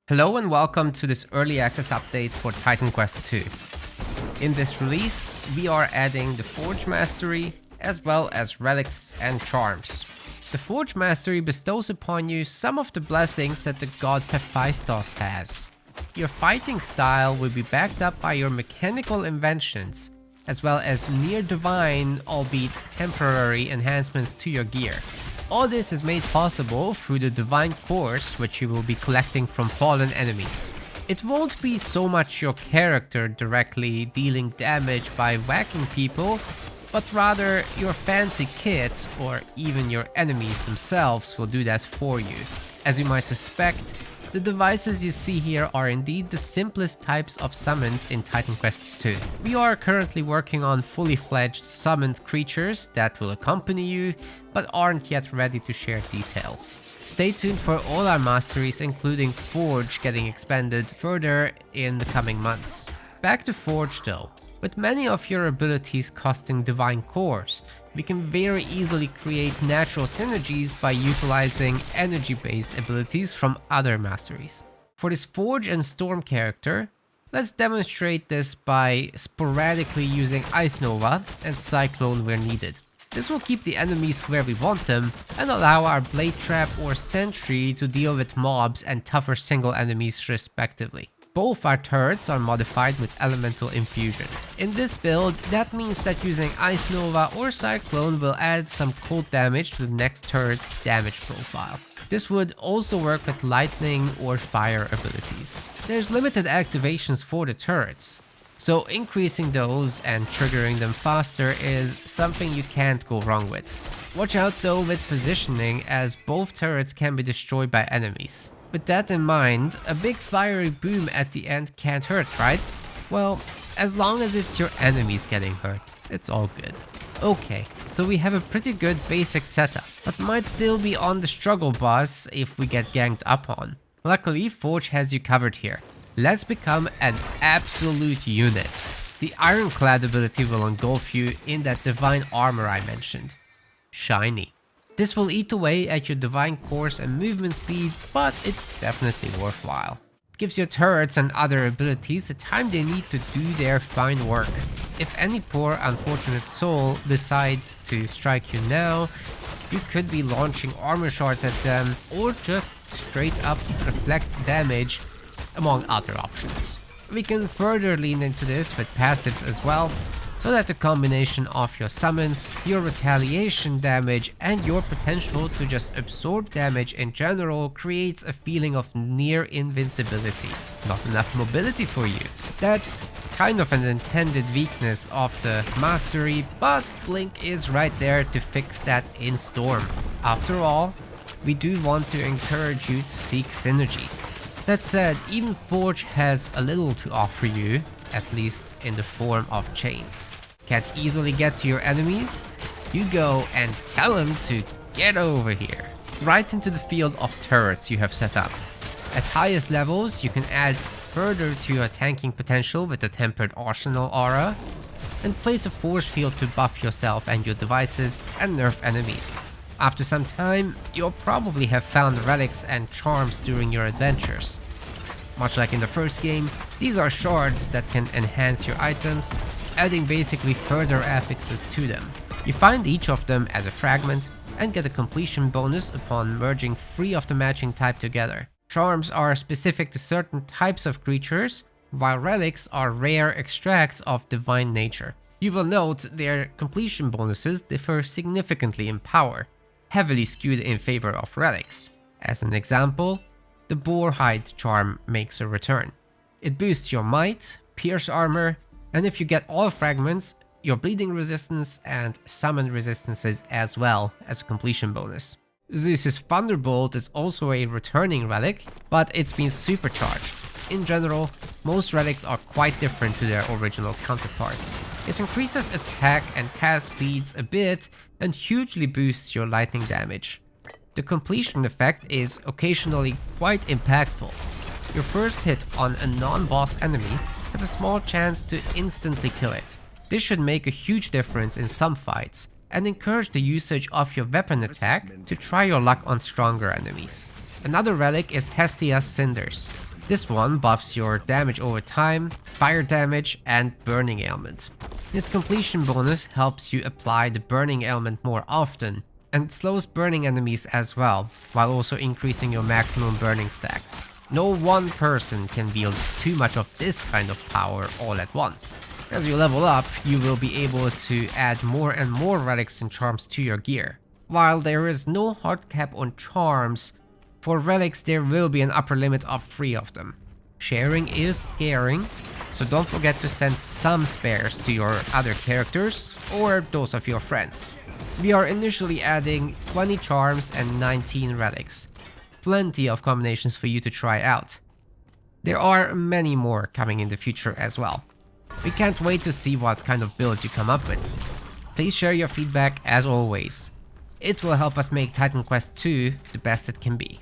Hello and welcome to this early access update for Titan Quest 2. In this release, we are adding the Forge Mastery as well as Relics and Charms. The Forge Mastery bestows upon you some of the blessings that the god Hephaestus has. Your fighting style will be backed up by your mechanical inventions, as well as near divine, albeit temporary enhancements to your gear. All this is made possible through the divine cores which you will be collecting from fallen enemies. It won't be so much your character directly dealing damage by whacking people, but rather your fancy kit or even your enemies themselves will do that for you. As you might suspect, the devices you see here are indeed the simplest types of summons in Titan Quest 2. We are currently working on fully fledged summoned creatures that will accompany you, but aren't yet ready to share details. Stay tuned for all our masteries, including Forge getting expanded further in the coming months. Back to Forge though. With many of your abilities costing divine cores, we can very easily create natural synergies by utilizing energy-based abilities from other masteries. For this Forge and Storm character, let's demonstrate this by sporadically using Ice Nova and Cyclone where needed. This will keep the enemies where we want them and allow our Blade Trap or Sentry to deal with mobs and tougher single enemies respectively. Both our turrets are modified with Elemental Infusion. In this build, that means that using Ice Nova or Cyclone will add some cold damage to the next turret's damage profile. This would also work with Lightning or Fire abilities. There's limited activations for the turrets, so increasing those and triggering them faster is something you can't go wrong with. Watch out though with positioning, as both turrets can be destroyed by enemies. With that in mind, a big fiery boom at the end can't hurt, right? Well, as long as it's your enemies getting hurt, it's all good. Okay, so we have a pretty good basic setup, but might still be on the struggle bus if we get ganged up on. Luckily, Forge has you covered here. Let's become an absolute unit. The Ironclad ability will engulf you in that divine armor I mentioned. Shiny. This will eat away at your divine cores and movement speed, but it's definitely worthwhile. It gives your turrets and other abilities the time they need to do their fine work. If any poor unfortunate soul decides to strike you now, you could be launching armor shards at them or just straight up reflect damage, among other options. We can further lean into this with passives as well, so that the combination of your summons, your retaliation damage, and your potential to just absorb damage in general creates a feeling of near invincibility. Not enough mobility for you. That's kind of an intended weakness of the mastery, but Blink is right there to fix that in Storm. After all, we do want to encourage you to seek synergies. That said, even Forge has a little to offer you, at least in the form of chains. Can't easily get to your enemies? You go and tell them to get over here. Right into the field of turrets you have set up. At highest levels, you can add further to your tanking potential with the Tempered Arsenal aura, and place a force field to buff yourself and your devices and nerf enemies. After some time, you'll probably have found relics and charms during your adventures. Much like in the first game, these are shards that can enhance your items, adding basically further affixes to them. You find each of them as a fragment and get a completion bonus upon merging 3 of the matching type together. Charms are specific to certain types of creatures, while relics are rare extracts of divine nature. You will note their completion bonuses differ significantly in power, heavily skewed in favor of relics. As an example, the Boar Hide charm makes a return. It boosts your might, pierce armor, and if you get all fragments, your bleeding resistance and summon resistances as well as a completion bonus. Zeus's Thunderbolt is also a returning relic, but it's been supercharged. In general, most relics are quite different to their original counterparts. It increases attack and cast speeds a bit and hugely boosts your lightning damage. The completion effect is occasionally quite impactful. Your first hit on a non-boss enemy has a small chance to instantly kill it. This should make a huge difference in some fights and encourage the usage of your weapon attack to try your luck on stronger enemies. Another relic is Hestia's Cinders. This one buffs your damage over time, fire damage, and burning ailment. Its completion bonus helps you apply the burning ailment more often, and slows burning enemies as well, while also increasing your maximum burning stacks. No one person can wield too much of this kind of power all at once. As you level up, you will be able to add more and more relics and charms to your gear. While there is no hard cap on charms, for relics there will be an upper limit of 3 of them. Sharing is caring, so don't forget to send some spares to your other characters or those of your friends. We are initially adding 20 charms and 19 relics. Plenty of combinations for you to try out. There are many more coming in the future as well. We can't wait to see what kind of builds you come up with. Please share your feedback as always. It will help us make Titan Quest 2 the best it can be.